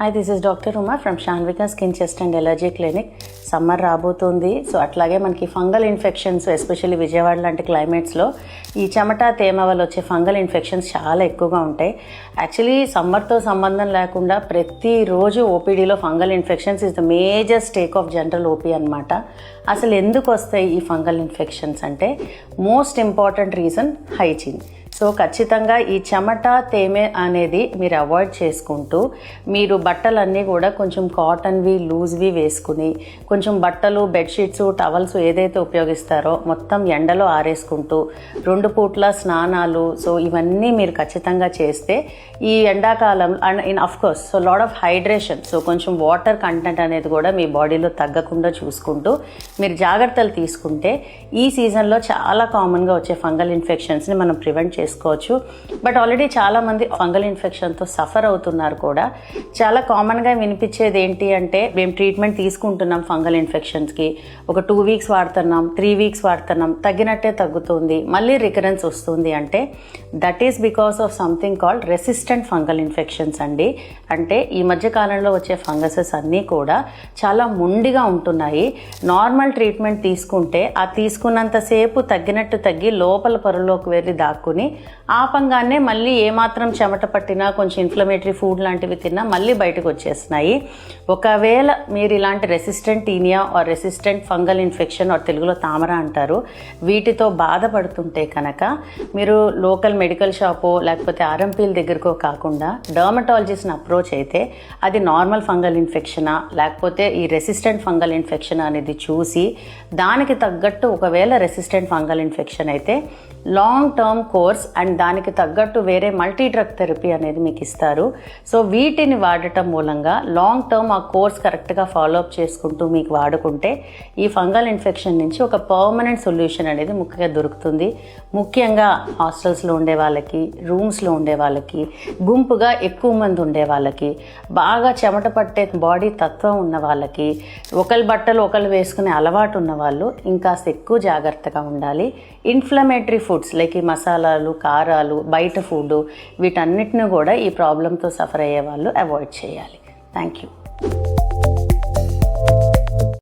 Hi, this is doctor Uma from Shanvika skin chest and allergy clinic. Summer రాబోతుంది. So అట్లాగే మనకి fungal infections, especially Vijayawada లాంటి క్లైమేట్స్లో ఈ చెమట తేమ వల్ల వచ్చే ఫంగల్ ఇన్ఫెక్షన్స్ చాలా ఎక్కువగా ఉంటాయి. యాక్చువల్లీ సమ్మర్తో సంబంధం లేకుండా ప్రతిరోజు ఓపీడీలో fungal infections is the major stake of general OP అనమాట. అసలు ఎందుకు వస్తాయి ఈ ఫంగల్ ఇన్ఫెక్షన్స్ అంటే most important reason hygiene. So ఖచ్చితంగా ఈ చెమట తేమె అనేది మీరు అవాయిడ్ చేసుకుంటూ మీరు బట్టలన్నీ కూడా కొంచెం కాటన్వి లూజ్వి వేసుకుని కొంచెం బట్టలు బెడ్షీట్స్ టవల్స్ ఏదైతే ఉపయోగిస్తారో మొత్తం ఎండలో ఆరేసుకుంటూ 2 పూట్ల స్నానాలు, సో ఇవన్నీ మీరు ఖచ్చితంగా చేస్తే ఈ ఎండాకాలం and in of course so lot of hydration, so కొంచెం వాటర్ కంటెంట్ అనేది కూడా మీ బాడీలో తగ్గకుండా చూసుకుంటూ మీరు జాగ్రత్తలు తీసుకుంటే ఈ సీజన్లో చాలా కామన్గా వచ్చే ఫంగల్ ఇన్ఫెక్షన్స్ని మనం ప్రివెంట్ చేసుకోవచ్చు. బట్ ఆల్రెడీ చాలామంది ఫంగల్ ఇన్ఫెక్షన్తో సఫర్ అవుతున్నారు కూడా. చాలా కామన్గా వినిపించేది ఏంటి అంటే మేము ట్రీట్మెంట్ తీసుకుంటున్నాం ఫంగల్ ఇన్ఫెక్షన్స్కి, ఒక 2 వీక్స్ వాడుతున్నాం, 3 వీక్స్ వాడుతున్నాం, తగ్గినట్టే తగ్గుతుంది, మళ్ళీ రికరెన్స్ వస్తుంది అంటే that is because of something called resistant fungal infections అండి. అంటే ఈ మధ్య కాలంలో వచ్చే ఫంగసెస్ అన్నీ కూడా చాలా మొండిగా ఉంటున్నాయి. నార్మల్ ట్రీట్మెంట్ తీసుకుంటే ఆ తీసుకున్నంతసేపు తగ్గినట్టు తగ్గి లోపల పొరలోకి వెళ్ళి దాక్కుని ఆపంగానే మళ్ళీ ఏమాత్రం చెమట పట్టినా కొంచెం ఇన్ఫ్లమేటరీ ఫుడ్ లాంటివి తిన్నా మళ్ళీ బయటకు వచ్చేస్తున్నాయి. ఒకవేళ మీరు ఇలాంటి resistant tinea or resistant fungal infection or తెలుగులో తామర అంటారు, వీటితో బాధపడుతుంటే కనుక మీరు లోకల్ మెడికల్ షాపో లేకపోతే ఆర్ఎంపీల దగ్గరకో కాకుండా డర్మటాలజిస్ట్ని అప్రోచ్ అయితే అది నార్మల్ ఫంగల్ ఇన్ఫెక్షనా లేకపోతే ఈ రెసిస్టెంట్ ఫంగల్ ఇన్ఫెక్షన్ అనేది చూసి దానికి తగ్గట్టు ఒకవేళ రెసిస్టెంట్ ఫంగల్ ఇన్ఫెక్షన్ అయితే లాంగ్ టర్మ్ కోర్స్ అండ్ దానికి తగ్గట్టు వేరే మల్టీ డ్రగ్ థెరపీ అనేది మీకు ఇస్తారు. సో వీటిని వాడటం మూలంగా లాంగ్ టర్మ్ ఆ కోర్స్ కరెక్ట్గా ఫాలోఅప్ చేసుకుంటూ మీకు వాడుకుంటే ఈ ఫంగల్ ఇన్ఫెక్షన్ నుంచి ఒక పర్మనెంట్ సొల్యూషన్ అనేది ముఖ్యంగా దొరుకుతుంది. ముఖ్యంగా హాస్టల్స్లో ఉండే వాళ్ళకి, రూమ్స్లో ఉండే వాళ్ళకి, గుంపుగా ఎక్కువ మంది ఉండే వాళ్ళకి, బాగా చెమట పట్టే బాడీ తత్వం ఉన్న వాళ్ళకి, ఒకరి బట్టలు ఒకరు వేసుకునే అలవాటు ఉన్న వాళ్ళు ఇంకాస్త ఎక్కువ జాగ్రత్తగా ఉండాలి. ఇన్ఫ్లమేటరీ ఫుడ్స్ లైక్ ఈ మసాలాలు, కారాలు, బయట ఫుడ్ వీటన్నిటిని కూడా ఈ ప్రాబ్లంతో సఫర్ అయ్యే వాళ్ళు అవాయిడ్ చేయాలి. Thank you.